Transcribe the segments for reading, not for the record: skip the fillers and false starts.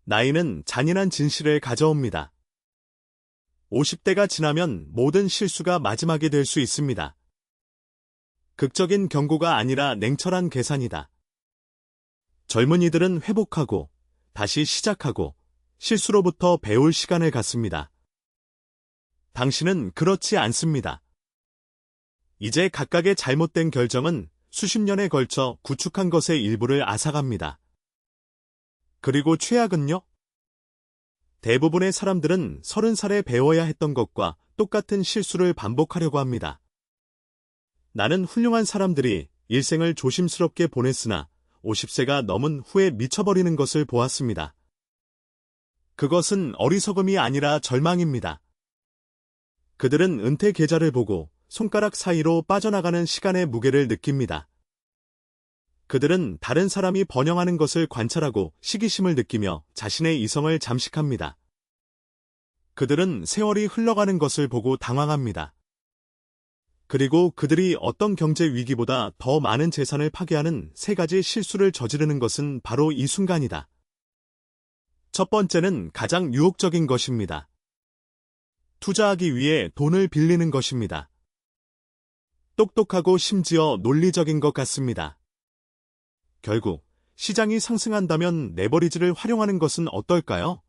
나이는 잔인한 진실을 가져옵니다. 50대가 지나면 모든 실수가 마지막이 될 수 있습니다. 극적인 경고가 아니라 냉철한 계산이다. 젊은이들은 회복하고, 다시 시작하고, 실수로부터 배울 시간을 갖습니다. 당신은 그렇지 않습니다. 이제 각각의 잘못된 결정은 수십 년에 걸쳐 구축한 것의 일부를 앗아갑니다. 그리고 최악은요? 대부분의 사람들은 30살에 배워야 했던 것과 똑같은 실수를 반복하려고 합니다. 나는 훌륭한 사람들이 일생을 조심스럽게 보냈으나 50세가 넘은 후에 미쳐버리는 것을 보았습니다. 그것은 어리석음이 아니라 절망입니다. 그들은 은퇴 계좌를 보고 손가락 사이로 빠져나가는 시간의 무게를 느낍니다. 그들은 다른 사람이 번영하는 것을 관찰하고 시기심을 느끼며 자신의 이성을 잠식합니다. 그들은 세월이 흘러가는 것을 보고 당황합니다. 그리고 그들이 어떤 경제 위기보다 더 많은 재산을 파괴하는 세 가지 실수를 저지르는 것은 바로 이 순간이다. 첫 번째는 가장 유혹적인 것입니다. 투자하기 위해 돈을 빌리는 것입니다. 똑똑하고 심지어 논리적인 것 같습니다. 결국 시장이 상승한다면 레버리지를 활용하는 것은 어떨까요?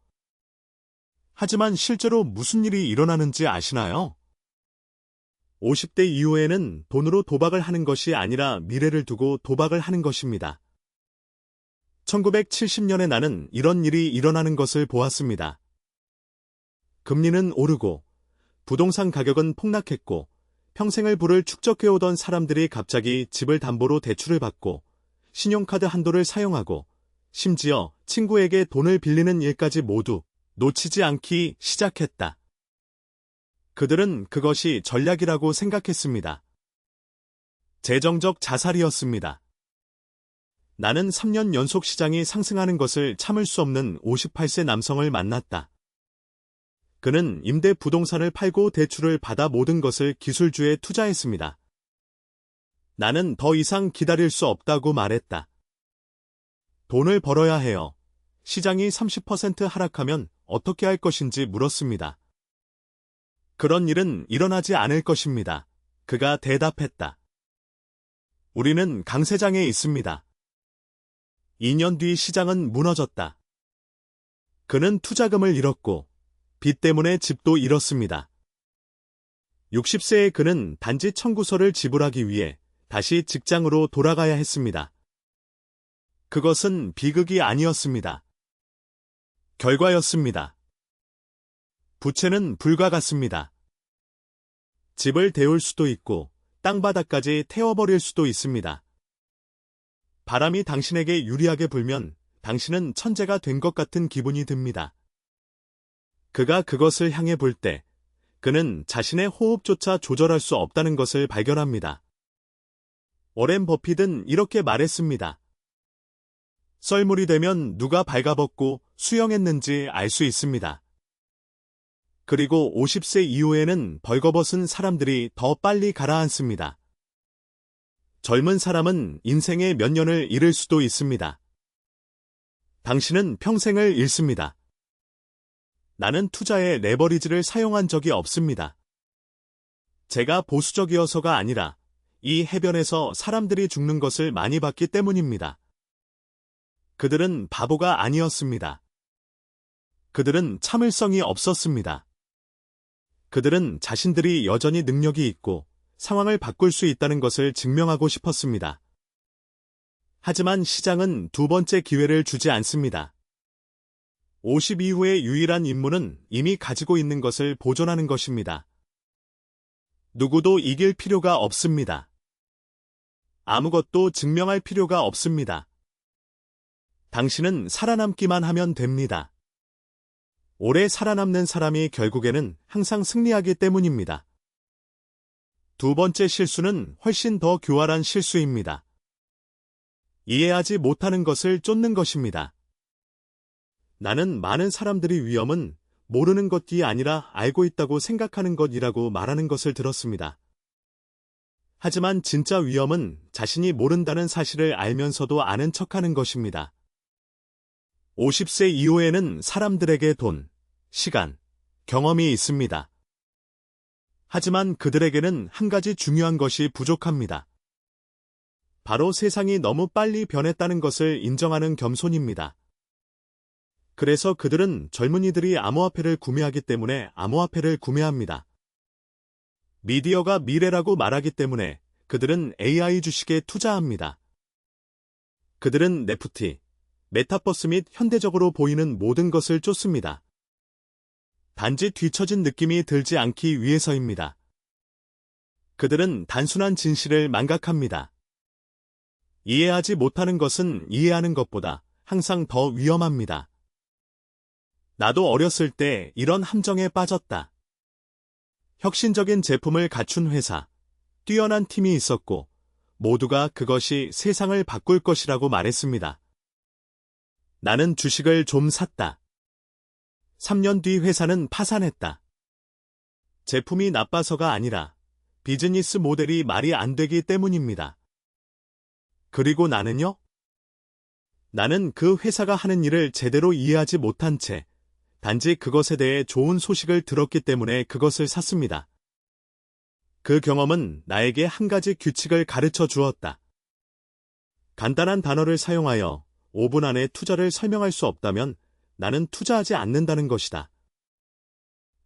하지만 실제로 무슨 일이 일어나는지 아시나요? 50대 이후에는 돈으로 도박을 하는 것이 아니라 미래를 두고 도박을 하는 것입니다. 1970년에 나는 이런 일이 일어나는 것을 보았습니다. 금리는 오르고 부동산 가격은 폭락했고 평생을 부를 축적해오던 사람들이 갑자기 집을 담보로 대출을 받고 신용카드 한도를 사용하고 심지어 친구에게 돈을 빌리는 일까지 모두 놓치지 않기 시작했다. 그들은 그것이 전략이라고 생각했습니다. 재정적 자살이었습니다. 나는 3년 연속 시장이 상승하는 것을 참을 수 없는 58세 남성을 만났다. 그는 임대 부동산을 팔고 대출을 받아 모든 것을 기술주에 투자했습니다. 나는 더 이상 기다릴 수 없다고 말했다. 돈을 벌어야 해요. 시장이 30% 하락하면 어떻게 할 것인지 물었습니다. 그런 일은 일어나지 않을 것입니다. 그가 대답했다. 우리는 강세장에 있습니다. 2년 뒤 시장은 무너졌다. 그는 투자금을 잃었고 빚 때문에 집도 잃었습니다. 60세의 그는 단지 청구서를 지불하기 위해 다시 직장으로 돌아가야 했습니다. 그것은 비극이 아니었습니다. 결과였습니다. 부채는 불과 같습니다. 집을 데울 수도 있고 땅바닥까지 태워버릴 수도 있습니다. 바람이 당신에게 유리하게 불면 당신은 천재가 된 것 같은 기분이 듭니다. 그가 그것을 향해 볼 때 그는 자신의 호흡조차 조절할 수 없다는 것을 발견합니다. 워렌 버핏은 이렇게 말했습니다. 썰물이 되면 누가 발가벗고 수영했는지 알 수 있습니다. 그리고 50세 이후에는 벌거벗은 사람들이 더 빨리 가라앉습니다. 젊은 사람은 인생의 몇 년을 잃을 수도 있습니다. 당신은 평생을 잃습니다. 나는 투자에 레버리지를 사용한 적이 없습니다. 제가 보수적이어서가 아니라 이 해변에서 사람들이 죽는 것을 많이 봤기 때문입니다. 그들은 바보가 아니었습니다. 그들은 참을성이 없었습니다. 그들은 자신들이 여전히 능력이 있고 상황을 바꿀 수 있다는 것을 증명하고 싶었습니다. 하지만 시장은 두 번째 기회를 주지 않습니다. 50 이후의 유일한 임무는 이미 가지고 있는 것을 보존하는 것입니다. 누구도 이길 필요가 없습니다. 아무것도 증명할 필요가 없습니다. 당신은 살아남기만 하면 됩니다. 오래 살아남는 사람이 결국에는 항상 승리하기 때문입니다. 두 번째 실수는 훨씬 더 교활한 실수입니다. 이해하지 못하는 것을 쫓는 것입니다. 나는 많은 사람들이 위험은 모르는 것이 아니라 알고 있다고 생각하는 것이라고 말하는 것을 들었습니다. 하지만 진짜 위험은 자신이 모른다는 사실을 알면서도 아는 척하는 것입니다. 50세 이후에는 사람들에게 돈, 시간, 경험이 있습니다. 하지만 그들에게는 한 가지 중요한 것이 부족합니다. 바로 세상이 너무 빨리 변했다는 것을 인정하는 겸손입니다. 그래서 그들은 젊은이들이 암호화폐를 구매하기 때문에 암호화폐를 구매합니다. 미디어가 미래라고 말하기 때문에 그들은 AI 주식에 투자합니다. 그들은 NFT, 메타버스 및 현대적으로 보이는 모든 것을 쫓습니다. 단지 뒤처진 느낌이 들지 않기 위해서입니다. 그들은 단순한 진실을 망각합니다. 이해하지 못하는 것은 이해하는 것보다 항상 더 위험합니다. 나도 어렸을 때 이런 함정에 빠졌다. 혁신적인 제품을 갖춘 회사, 뛰어난 팀이 있었고 모두가 그것이 세상을 바꿀 것이라고 말했습니다. 나는 주식을 좀 샀다. 3년 뒤 회사는 파산했다. 제품이 나빠서가 아니라 비즈니스 모델이 말이 안 되기 때문입니다. 그리고 나는요? 나는 그 회사가 하는 일을 제대로 이해하지 못한 채 단지 그것에 대해 좋은 소식을 들었기 때문에 그것을 샀습니다. 그 경험은 나에게 한 가지 규칙을 가르쳐 주었다. 간단한 단어를 사용하여 5분 안에 투자를 설명할 수 없다면 나는 투자하지 않는다는 것이다.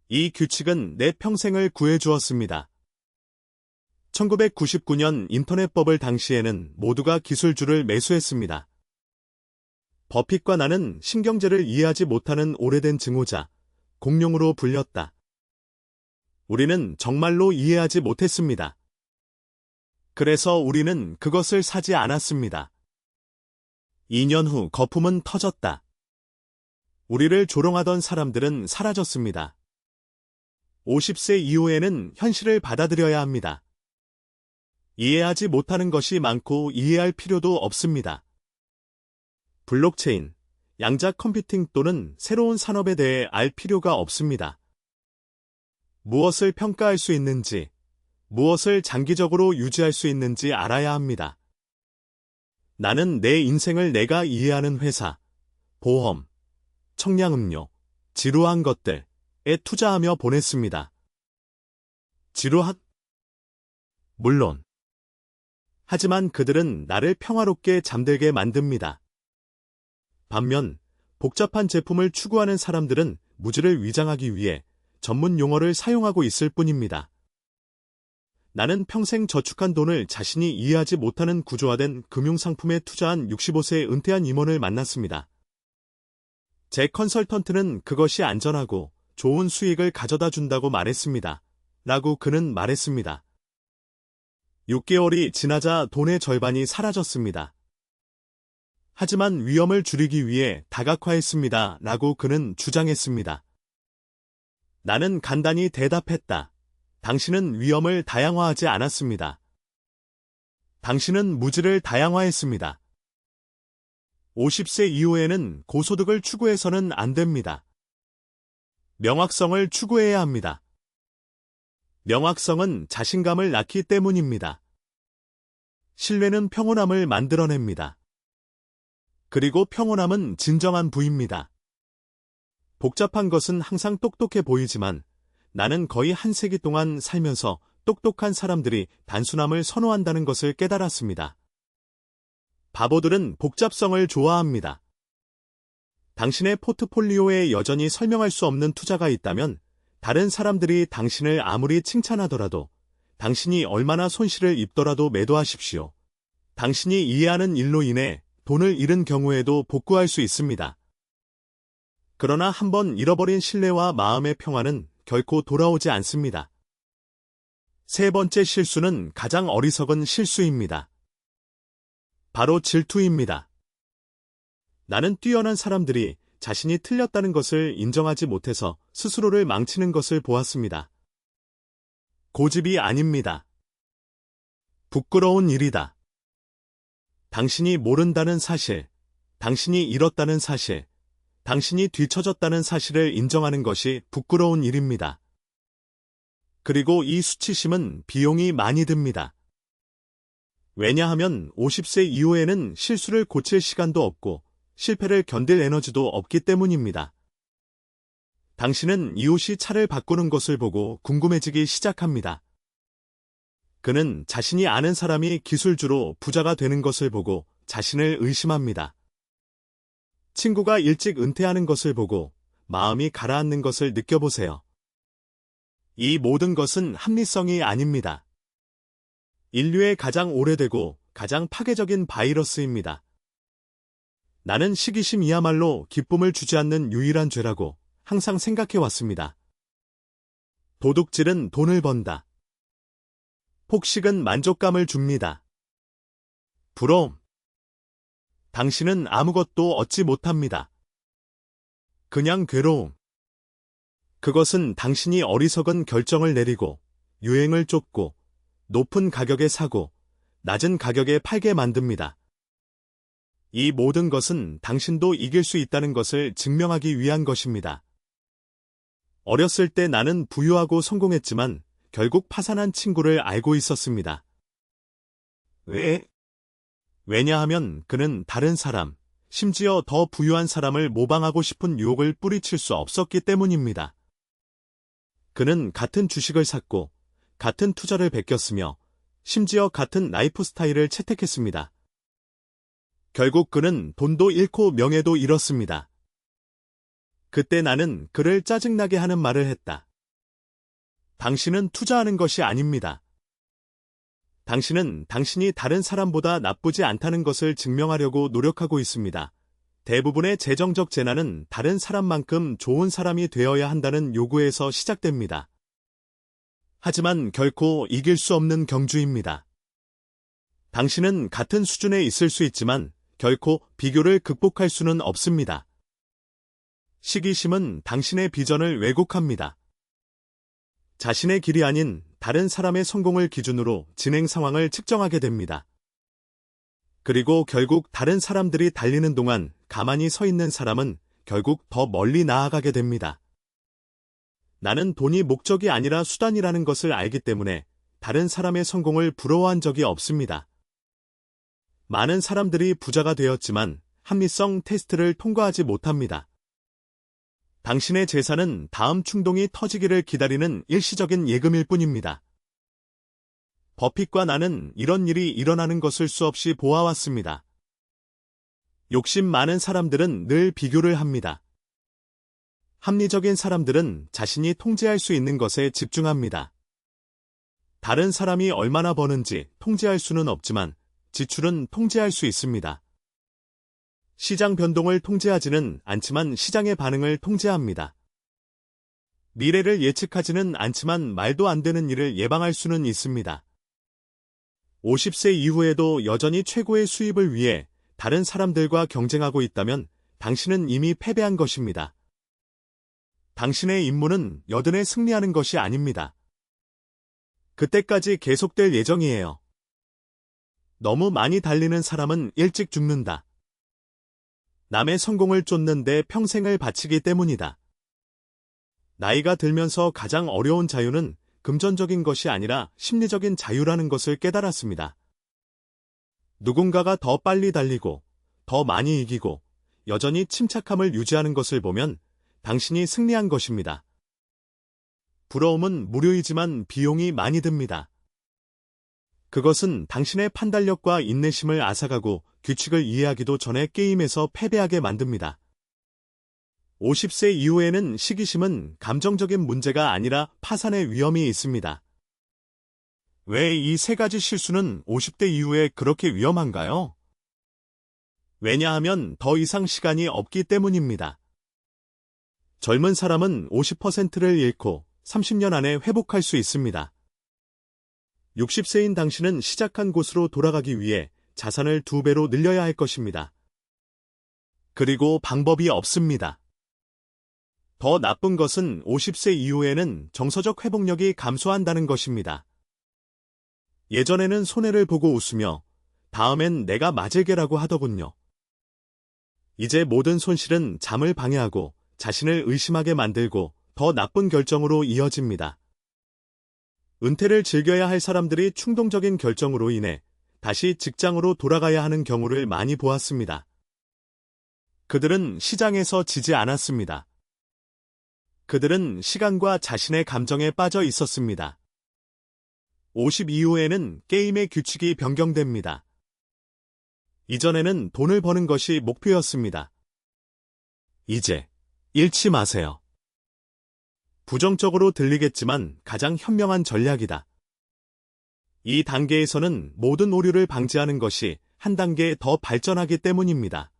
이 규칙은 내 평생을 구해주었습니다. 1999년 인터넷 버블 당시에는 모두가 기술주를 매수했습니다. 버핏과 나는 신경제를 이해하지 못하는 오래된 증오자, 공룡으로 불렸다. 우리는 정말로 이해하지 못했습니다. 그래서 우리는 그것을 사지 않았습니다. 2년 후 거품은 터졌다. 우리를 조롱하던 사람들은 사라졌습니다. 50세 이후에는 현실을 받아들여야 합니다. 이해하지 못하는 것이 많고 이해할 필요도 없습니다. 블록체인, 양자 컴퓨팅 또는 새로운 산업에 대해 알 필요가 없습니다. 무엇을 평가할 수 있는지, 무엇을 장기적으로 유지할 수 있는지 알아야 합니다. 나는 내 인생을 내가 이해하는 회사, 보험, 청량음료, 지루한 것들에 투자하며 보냈습니다. 지루한? 물론. 하지만 그들은 나를 평화롭게 잠들게 만듭니다. 반면 복잡한 제품을 추구하는 사람들은 무지를 위장하기 위해 전문 용어를 사용하고 있을 뿐입니다. 나는 평생 저축한 돈을 자신이 이해하지 못하는 구조화된 금융상품에 투자한 65세의 은퇴한 임원을 만났습니다. 제 컨설턴트는 그것이 안전하고 좋은 수익을 가져다 준다고 말했습니다. 라고 그는 말했습니다. 6개월이 지나자 돈의 절반이 사라졌습니다. 하지만 위험을 줄이기 위해 다각화했습니다. 라고 그는 주장했습니다. 나는 간단히 대답했다. 당신은 위험을 다양화하지 않았습니다. 당신은 무지를 다양화했습니다. 50세 이후에는 고소득을 추구해서는 안 됩니다. 명확성을 추구해야 합니다. 명확성은 자신감을 낳기 때문입니다. 신뢰는 평온함을 만들어냅니다. 그리고 평온함은 진정한 부입니다. 복잡한 것은 항상 똑똑해 보이지만 나는 거의 한 세기 동안 살면서 똑똑한 사람들이 단순함을 선호한다는 것을 깨달았습니다. 바보들은 복잡성을 좋아합니다. 당신의 포트폴리오에 여전히 설명할 수 없는 투자가 있다면 다른 사람들이 당신을 아무리 칭찬하더라도 당신이 얼마나 손실을 입더라도 매도하십시오. 당신이 이해하는 일로 인해 돈을 잃은 경우에도 복구할 수 있습니다. 그러나 한번 잃어버린 신뢰와 마음의 평화는 결코 돌아오지 않습니다. 세 번째 실수는 가장 어리석은 실수입니다. 바로 질투입니다. 나는 뛰어난 사람들이 자신이 틀렸다는 것을 인정하지 못해서 스스로를 망치는 것을 보았습니다. 고집이 아닙니다. 부끄러운 일이다. 당신이 모른다는 사실, 당신이 잃었다는 사실, 당신이 뒤처졌다는 사실을 인정하는 것이 부끄러운 일입니다. 그리고 이 수치심은 비용이 많이 듭니다. 왜냐하면 50세 이후에는 실수를 고칠 시간도 없고 실패를 견딜 에너지도 없기 때문입니다. 당신은 이웃이 차를 바꾸는 것을 보고 궁금해지기 시작합니다. 그는 자신이 아는 사람이 기술주로 부자가 되는 것을 보고 자신을 의심합니다. 친구가 일찍 은퇴하는 것을 보고 마음이 가라앉는 것을 느껴보세요. 이 모든 것은 합리성이 아닙니다. 인류의 가장 오래되고 가장 파괴적인 바이러스입니다. 나는 시기심이야말로 기쁨을 주지 않는 유일한 죄라고 항상 생각해왔습니다. 도둑질은 돈을 번다. 폭식은 만족감을 줍니다. 부러움. 당신은 아무것도 얻지 못합니다. 그냥 괴로움. 그것은 당신이 어리석은 결정을 내리고 유행을 쫓고 높은 가격에 사고 낮은 가격에 팔게 만듭니다. 이 모든 것은 당신도 이길 수 있다는 것을 증명하기 위한 것입니다. 어렸을 때 나는 부유하고 성공했지만 결국 파산한 친구를 알고 있었습니다. 왜? 왜냐하면 그는 다른 사람, 심지어 더 부유한 사람을 모방하고 싶은 유혹을 뿌리칠 수 없었기 때문입니다. 그는 같은 주식을 샀고 같은 투자를 베꼈으며 심지어 같은 라이프 스타일을 채택했습니다. 결국 그는 돈도 잃고 명예도 잃었습니다. 그때 나는 그를 짜증나게 하는 말을 했다. 당신은 투자하는 것이 아닙니다. 당신은 당신이 다른 사람보다 나쁘지 않다는 것을 증명하려고 노력하고 있습니다. 대부분의 재정적 재난은 다른 사람만큼 좋은 사람이 되어야 한다는 요구에서 시작됩니다. 하지만 결코 이길 수 없는 경주입니다. 당신은 같은 수준에 있을 수 있지만 결코 비교를 극복할 수는 없습니다. 시기심은 당신의 비전을 왜곡합니다. 자신의 길이 아닌 다른 사람의 성공을 기준으로 진행 상황을 측정하게 됩니다. 그리고 결국 다른 사람들이 달리는 동안 가만히 서 있는 사람은 결국 더 멀리 나아가게 됩니다. 나는 돈이 목적이 아니라 수단이라는 것을 알기 때문에 다른 사람의 성공을 부러워한 적이 없습니다. 많은 사람들이 부자가 되었지만 합리성 테스트를 통과하지 못합니다. 당신의 재산은 다음 충동이 터지기를 기다리는 일시적인 예금일 뿐입니다. 버핏과 나는 이런 일이 일어나는 것을 수없이 보아왔습니다. 욕심 많은 사람들은 늘 비교를 합니다. 합리적인 사람들은 자신이 통제할 수 있는 것에 집중합니다. 다른 사람이 얼마나 버는지 통제할 수는 없지만 지출은 통제할 수 있습니다. 시장 변동을 통제하지는 않지만 시장의 반응을 통제합니다. 미래를 예측하지는 않지만 말도 안 되는 일을 예방할 수는 있습니다. 50세 이후에도 여전히 최고의 수입을 위해 다른 사람들과 경쟁하고 있다면 당신은 이미 패배한 것입니다. 당신의 임무는 여든에 승리하는 것이 아닙니다. 그때까지 계속될 예정이에요. 너무 많이 달리는 사람은 일찍 죽는다. 남의 성공을 쫓는데 평생을 바치기 때문이다. 나이가 들면서 가장 어려운 자유는 금전적인 것이 아니라 심리적인 자유라는 것을 깨달았습니다. 누군가가 더 빨리 달리고 더 많이 이기고 여전히 침착함을 유지하는 것을 보면 당신이 승리한 것입니다. 부러움은 무료이지만 비용이 많이 듭니다. 그것은 당신의 판단력과 인내심을 앗아가고 규칙을 이해하기도 전에 게임에서 패배하게 만듭니다. 50세 이후에는 시기심은 감정적인 문제가 아니라 파산의 위험이 있습니다. 왜 이 세 가지 실수는 50대 이후에 그렇게 위험한가요? 왜냐하면 더 이상 시간이 없기 때문입니다. 젊은 사람은 50%를 잃고 30년 안에 회복할 수 있습니다. 60세인 당신은 시작한 곳으로 돌아가기 위해 자산을 2배로 늘려야 할 것입니다. 그리고 방법이 없습니다. 더 나쁜 것은 50세 이후에는 정서적 회복력이 감소한다는 것입니다. 예전에는 손해를 보고 웃으며 다음엔 내가 맞을게라고 하더군요. 이제 모든 손실은 잠을 방해하고 자신을 의심하게 만들고 더 나쁜 결정으로 이어집니다. 은퇴를 즐겨야 할 사람들이 충동적인 결정으로 인해 다시 직장으로 돌아가야 하는 경우를 많이 보았습니다. 그들은 시장에서 지지 않았습니다. 그들은 시간과 자신의 감정에 빠져 있었습니다. 50 이후에는 게임의 규칙이 변경됩니다. 이전에는 돈을 버는 것이 목표였습니다. 이제 잃지 마세요. 부정적으로 들리겠지만 가장 현명한 전략이다. 이 단계에서는 모든 오류를 방지하는 것이 한 단계 더 발전하기 때문입니다.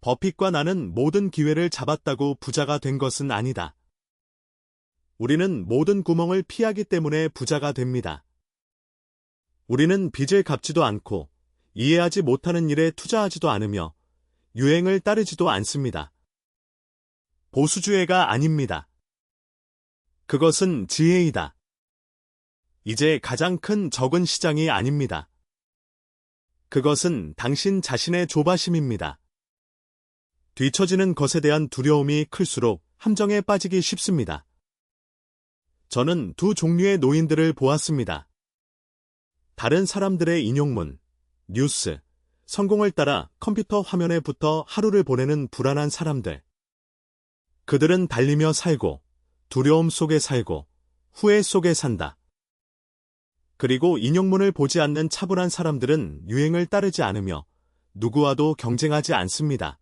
버핏과 나는 모든 기회를 잡았다고 부자가 된 것은 아니다. 우리는 모든 구멍을 피하기 때문에 부자가 됩니다. 우리는 빚을 갚지도 않고 이해하지 못하는 일에 투자하지도 않으며 유행을 따르지도 않습니다. 보수주의가 아닙니다. 그것은 지혜이다. 이제 가장 큰 적은 시장이 아닙니다. 그것은 당신 자신의 조바심입니다. 뒤처지는 것에 대한 두려움이 클수록 함정에 빠지기 쉽습니다. 저는 두 종류의 노인들을 보았습니다. 다른 사람들의 인용문, 뉴스, 성공을 따라 컴퓨터 화면에 붙어 하루를 보내는 불안한 사람들. 그들은 달리며 살고, 두려움 속에 살고, 후회 속에 산다. 그리고 인용문을 보지 않는 차분한 사람들은 유행을 따르지 않으며 누구와도 경쟁하지 않습니다.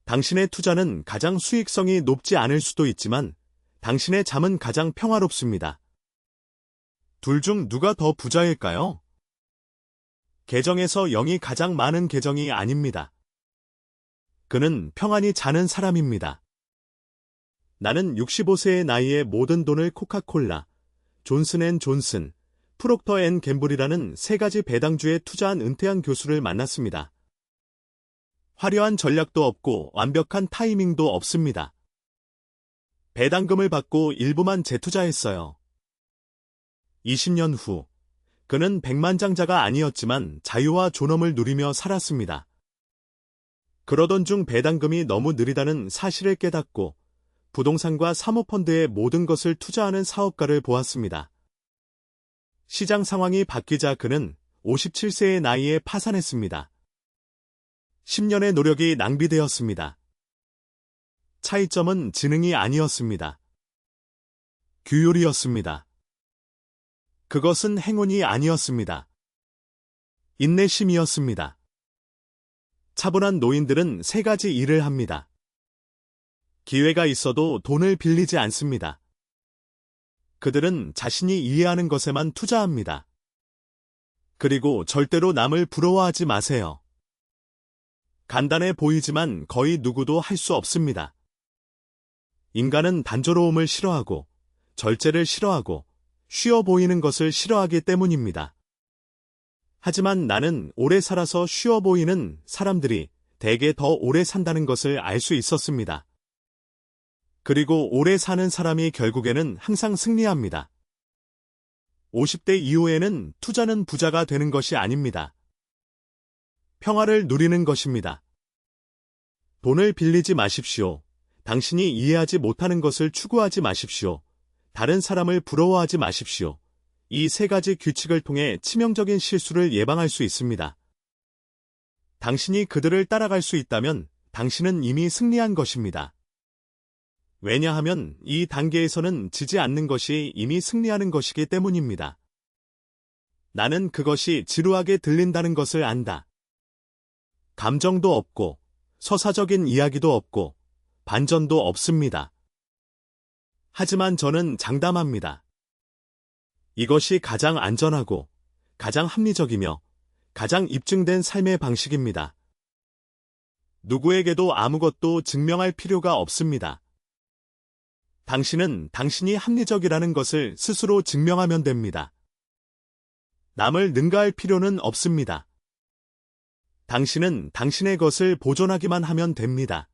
당신의 투자는 가장 수익성이 높지 않을 수도 있지만 당신의 잠은 가장 평화롭습니다. 둘 중 누가 더 부자일까요? 계정에서 0이 가장 많은 계정이 아닙니다. 그는 평안히 자는 사람입니다. 나는 65세의 나이에 모든 돈을 코카콜라, 존슨앤존슨, 프록터 앤 갬블이라는 세 가지 배당주에 투자한 은퇴한 교수를 만났습니다. 화려한 전략도 없고 완벽한 타이밍도 없습니다. 배당금을 받고 일부만 재투자했어요. 20년 후, 그는 백만장자가 아니었지만 자유와 존엄을 누리며 살았습니다. 그러던 중 배당금이 너무 느리다는 사실을 깨닫고 부동산과 사모펀드의 모든 것을 투자하는 사업가를 보았습니다. 시장 상황이 바뀌자 그는 57세의 나이에 파산했습니다. 10년의 노력이 낭비되었습니다. 차이점은 지능이 아니었습니다. 규율이었습니다. 그것은 행운이 아니었습니다. 인내심이었습니다. 차분한 노인들은 세 가지 일을 합니다. 기회가 있어도 돈을 빌리지 않습니다. 그들은 자신이 이해하는 것에만 투자합니다. 그리고 절대로 남을 부러워하지 마세요. 간단해 보이지만 거의 누구도 할 수 없습니다. 인간은 단조로움을 싫어하고 절제를 싫어하고 쉬워 보이는 것을 싫어하기 때문입니다. 하지만 나는 오래 살아서 쉬워 보이는 사람들이 대개 더 오래 산다는 것을 알 수 있었습니다. 그리고 오래 사는 사람이 결국에는 항상 승리합니다. 50대 이후에는 투자는 부자가 되는 것이 아닙니다. 평화를 누리는 것입니다. 돈을 빌리지 마십시오. 당신이 이해하지 못하는 것을 추구하지 마십시오. 다른 사람을 부러워하지 마십시오. 이 세 가지 규칙을 통해 치명적인 실수를 예방할 수 있습니다. 당신이 그들을 따라갈 수 있다면 당신은 이미 승리한 것입니다. 왜냐하면 이 단계에서는 지지 않는 것이 이미 승리하는 것이기 때문입니다. 나는 그것이 지루하게 들린다는 것을 안다. 감정도 없고 서사적인 이야기도 없고 반전도 없습니다. 하지만 저는 장담합니다. 이것이 가장 안전하고 가장 합리적이며 가장 입증된 삶의 방식입니다. 누구에게도 아무것도 증명할 필요가 없습니다. 당신은 당신이 합리적이라는 것을 스스로 증명하면 됩니다. 남을 능가할 필요는 없습니다. 당신은 당신의 것을 보존하기만 하면 됩니다.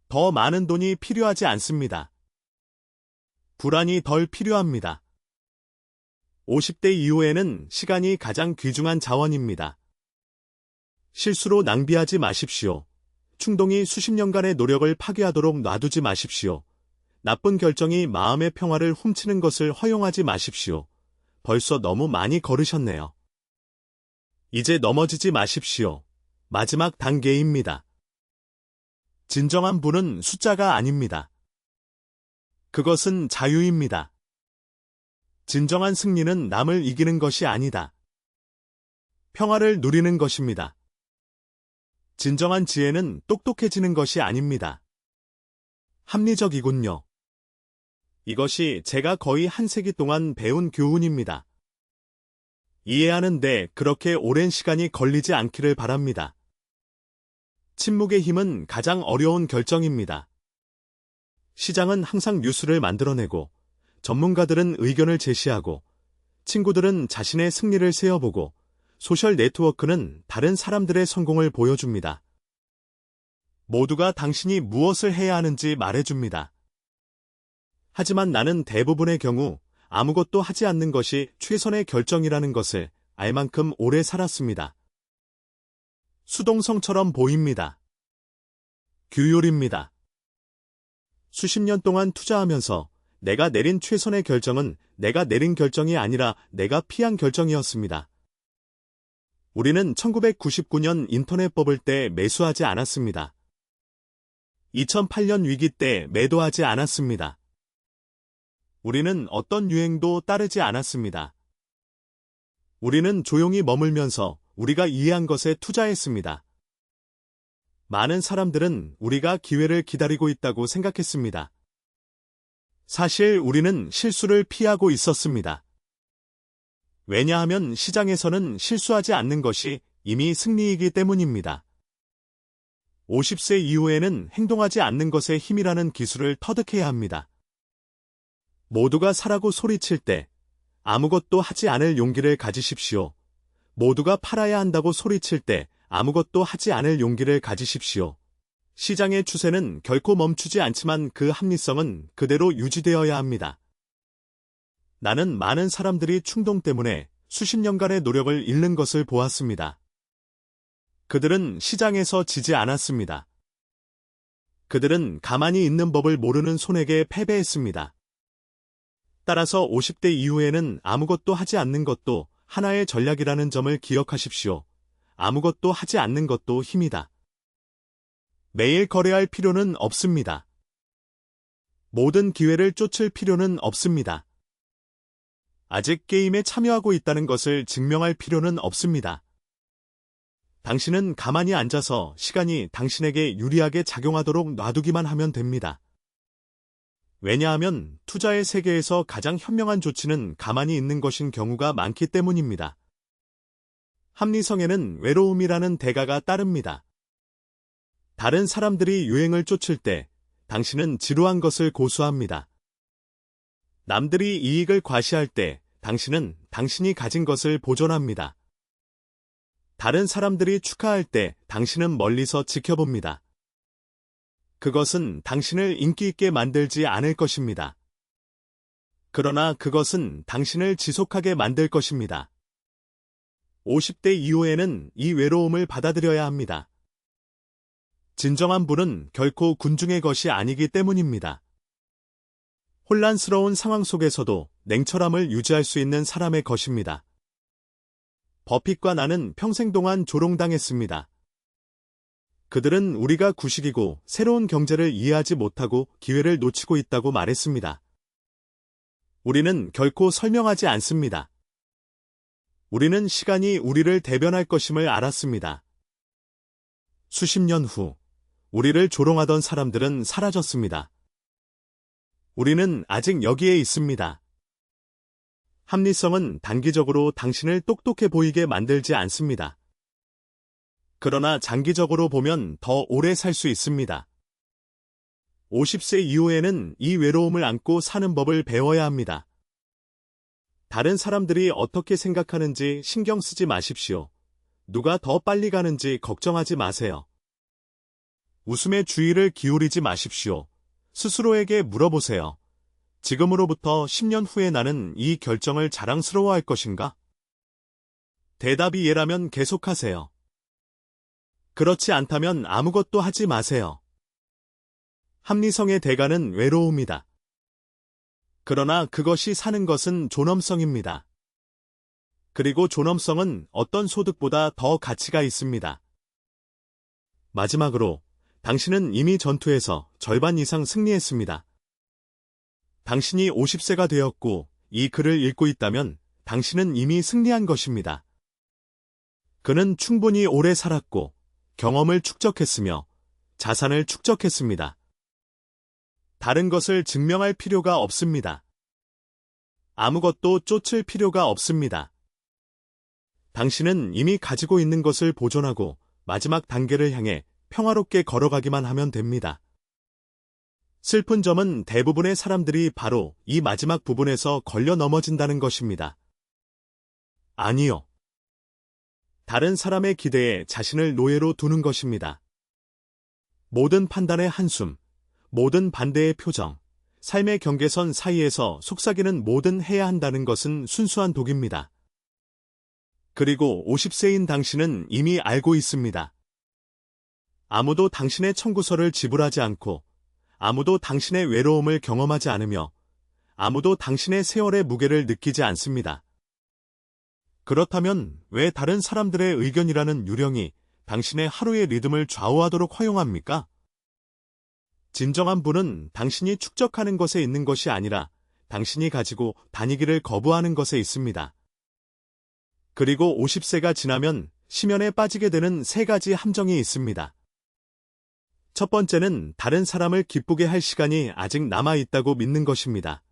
더 많은 돈이 필요하지 않습니다. 불안이 덜 필요합니다. 50대 이후에는 시간이 가장 귀중한 자원입니다. 실수로 낭비하지 마십시오. 충동이 수십 년간의 노력을 파괴하도록 놔두지 마십시오. 나쁜 결정이 마음의 평화를 훔치는 것을 허용하지 마십시오. 벌써 너무 많이 걸으셨네요. 이제 넘어지지 마십시오. 마지막 단계입니다. 진정한 부는 숫자가 아닙니다. 그것은 자유입니다. 진정한 승리는 남을 이기는 것이 아니다. 평화를 누리는 것입니다. 진정한 지혜는 똑똑해지는 것이 아닙니다. 합리적이군요. 이것이 제가 거의 한 세기 동안 배운 교훈입니다. 이해하는데 그렇게 오랜 시간이 걸리지 않기를 바랍니다. 침묵의 힘은 가장 어려운 결정입니다. 시장은 항상 뉴스를 만들어내고, 전문가들은 의견을 제시하고, 친구들은 자신의 승리를 세어보고, 소셜 네트워크는 다른 사람들의 성공을 보여줍니다. 모두가 당신이 무엇을 해야 하는지 말해줍니다. 하지만 나는 대부분의 경우 아무것도 하지 않는 것이 최선의 결정이라는 것을 알 만큼 오래 살았습니다. 수동성처럼 보입니다. 규율입니다. 수십 년 동안 투자하면서 내가 내린 최선의 결정은 내가 내린 결정이 아니라 내가 피한 결정이었습니다. 우리는 1999년 인터넷 버블 때 매수하지 않았습니다. 2008년 위기 때 매도하지 않았습니다. 우리는 어떤 유행도 따르지 않았습니다. 우리는 조용히 머물면서 우리가 이해한 것에 투자했습니다. 많은 사람들은 우리가 기회를 기다리고 있다고 생각했습니다. 사실 우리는 실수를 피하고 있었습니다. 왜냐하면 시장에서는 실수하지 않는 것이 이미 승리이기 때문입니다. 50세 이후에는 행동하지 않는 것의 힘이라는 기술을 터득해야 합니다. 모두가 사라고 소리칠 때 아무것도 하지 않을 용기를 가지십시오. 모두가 팔아야 한다고 소리칠 때 아무것도 하지 않을 용기를 가지십시오. 시장의 추세는 결코 멈추지 않지만 그 합리성은 그대로 유지되어야 합니다. 나는 많은 사람들이 충동 때문에 수십 년간의 노력을 잃는 것을 보았습니다. 그들은 시장에서 지지 않았습니다. 그들은 가만히 있는 법을 모르는 손에게 패배했습니다. 따라서 50대 이후에는 아무것도 하지 않는 것도 하나의 전략이라는 점을 기억하십시오. 아무것도 하지 않는 것도 힘이다. 매일 거래할 필요는 없습니다. 모든 기회를 쫓을 필요는 없습니다. 아직 게임에 참여하고 있다는 것을 증명할 필요는 없습니다. 당신은 가만히 앉아서 시간이 당신에게 유리하게 작용하도록 놔두기만 하면 됩니다. 왜냐하면 투자의 세계에서 가장 현명한 조치는 가만히 있는 것인 경우가 많기 때문입니다. 합리성에는 외로움이라는 대가가 따릅니다. 다른 사람들이 유행을 쫓을 때 당신은 지루한 것을 고수합니다. 남들이 이익을 과시할 때 당신은 당신이 가진 것을 보존합니다. 다른 사람들이 축하할 때 당신은 멀리서 지켜봅니다. 그것은 당신을 인기 있게 만들지 않을 것입니다. 그러나 그것은 당신을 지속하게 만들 것입니다. 50대 이후에는 이 외로움을 받아들여야 합니다. 진정한 부는 결코 군중의 것이 아니기 때문입니다. 혼란스러운 상황 속에서도 냉철함을 유지할 수 있는 사람의 것입니다. 버핏과 나는 평생 동안 조롱당했습니다. 그들은 우리가 구식이고 새로운 경제를 이해하지 못하고 기회를 놓치고 있다고 말했습니다. 우리는 결코 설명하지 않습니다. 우리는 시간이 우리를 대변할 것임을 알았습니다. 수십 년 후, 우리를 조롱하던 사람들은 사라졌습니다. 우리는 아직 여기에 있습니다. 합리성은 단기적으로 당신을 똑똑해 보이게 만들지 않습니다. 그러나 장기적으로 보면 더 오래 살 수 있습니다. 50세 이후에는 이 외로움을 안고 사는 법을 배워야 합니다. 다른 사람들이 어떻게 생각하는지 신경 쓰지 마십시오. 누가 더 빨리 가는지 걱정하지 마세요. 웃음에 주의를 기울이지 마십시오. 스스로에게 물어보세요. 지금으로부터 10년 후에 나는 이 결정을 자랑스러워할 것인가? 대답이 예라면 계속하세요. 그렇지 않다면 아무것도 하지 마세요. 합리성의 대가는 외로움이다. 그러나 그것이 사는 것은 존엄성입니다. 그리고 존엄성은 어떤 소득보다 더 가치가 있습니다. 마지막으로 당신은 이미 전투에서 절반 이상 승리했습니다. 당신이 50세가 되었고 이 글을 읽고 있다면 당신은 이미 승리한 것입니다. 그는 충분히 오래 살았고 경험을 축적했으며 자산을 축적했습니다. 다른 것을 증명할 필요가 없습니다. 아무것도 쫓을 필요가 없습니다. 당신은 이미 가지고 있는 것을 보존하고 마지막 단계를 향해 평화롭게 걸어가기만 하면 됩니다. 슬픈 점은 대부분의 사람들이 바로 이 마지막 부분에서 걸려 넘어진다는 것입니다. 아니요. 다른 사람의 기대에 자신을 노예로 두는 것입니다. 모든 판단의 한숨, 모든 반대의 표정, 삶의 경계선 사이에서 속삭이는 뭐든 해야 한다는 것은 순수한 독입니다. 그리고 50세인 당신은 이미 알고 있습니다. 아무도 당신의 청구서를 지불하지 않고 아무도 당신의 외로움을 경험하지 않으며 아무도 당신의 세월의 무게를 느끼지 않습니다. 그렇다면 왜 다른 사람들의 의견이라는 유령이 당신의 하루의 리듬을 좌우하도록 허용합니까? 진정한 부는 당신이 축적하는 것에 있는 것이 아니라 당신이 가지고 다니기를 거부하는 것에 있습니다. 그리고 50세가 지나면 심연에 빠지게 되는 세 가지 함정이 있습니다. 첫 번째는 다른 사람을 기쁘게 할 시간이 아직 남아있다고 믿는 것입니다.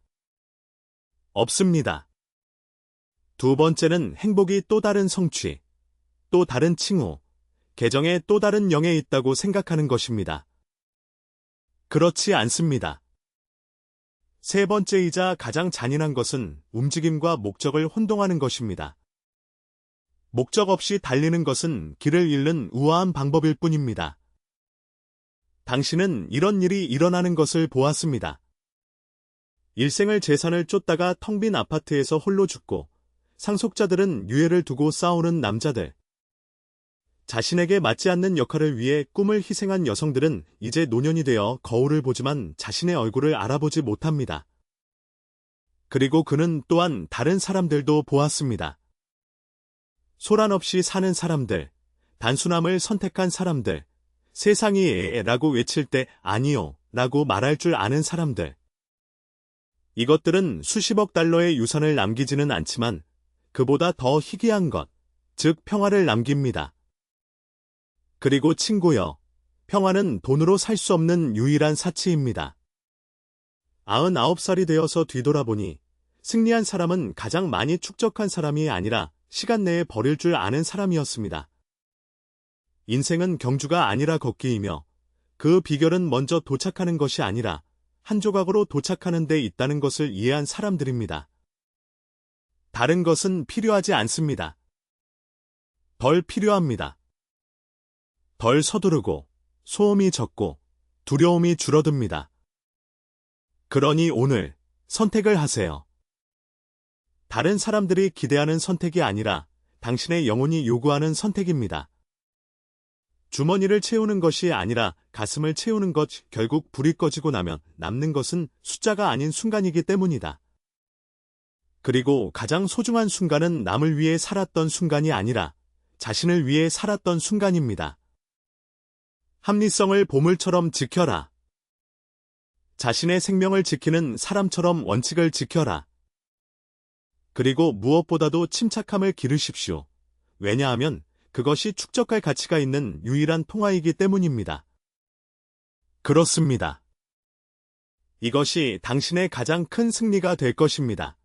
없습니다. 두 번째는 행복이 또 다른 성취, 또 다른 칭호, 계정에 또 다른 영에 있다고 생각하는 것입니다. 그렇지 않습니다. 세 번째이자 가장 잔인한 것은 움직임과 목적을 혼동하는 것입니다. 목적 없이 달리는 것은 길을 잃는 우아한 방법일 뿐입니다. 당신은 이런 일이 일어나는 것을 보았습니다. 일생을 재산을 쫓다가 텅 빈 아파트에서 홀로 죽고 상속자들은 유해를 두고 싸우는 남자들. 자신에게 맞지 않는 역할을 위해 꿈을 희생한 여성들은 이제 노년이 되어 거울을 보지만 자신의 얼굴을 알아보지 못합니다. 그리고 그는 또한 다른 사람들도 보았습니다. 소란 없이 사는 사람들, 단순함을 선택한 사람들, 세상이 라고 외칠 때 아니요 라고 말할 줄 아는 사람들. 이것들은 수십억 달러의 유산을 남기지는 않지만 그보다 더 희귀한 것, 즉 평화를 남깁니다. 그리고 친구여, 평화는 돈으로 살 수 없는 유일한 사치입니다. 99살이 되어서 뒤돌아보니 승리한 사람은 가장 많이 축적한 사람이 아니라 시간 내에 버릴 줄 아는 사람이었습니다. 인생은 경주가 아니라 걷기이며 그 비결은 먼저 도착하는 것이 아니라 한 조각으로 도착하는 데 있다는 것을 이해한 사람들입니다. 다른 것은 필요하지 않습니다. 덜 필요합니다. 덜 서두르고 소음이 적고 두려움이 줄어듭니다. 그러니 오늘 선택을 하세요. 다른 사람들이 기대하는 선택이 아니라 당신의 영혼이 요구하는 선택입니다. 주머니를 채우는 것이 아니라 가슴을 채우는 것, 결국 불이 꺼지고 나면 남는 것은 숫자가 아닌 순간이기 때문이다. 그리고 가장 소중한 순간은 남을 위해 살았던 순간이 아니라 자신을 위해 살았던 순간입니다. 합리성을 보물처럼 지켜라. 자신의 생명을 지키는 사람처럼 원칙을 지켜라. 그리고 무엇보다도 침착함을 기르십시오. 왜냐하면 그것이 축적할 가치가 있는 유일한 통화이기 때문입니다. 그렇습니다. 이것이 당신의 가장 큰 승리가 될 것입니다.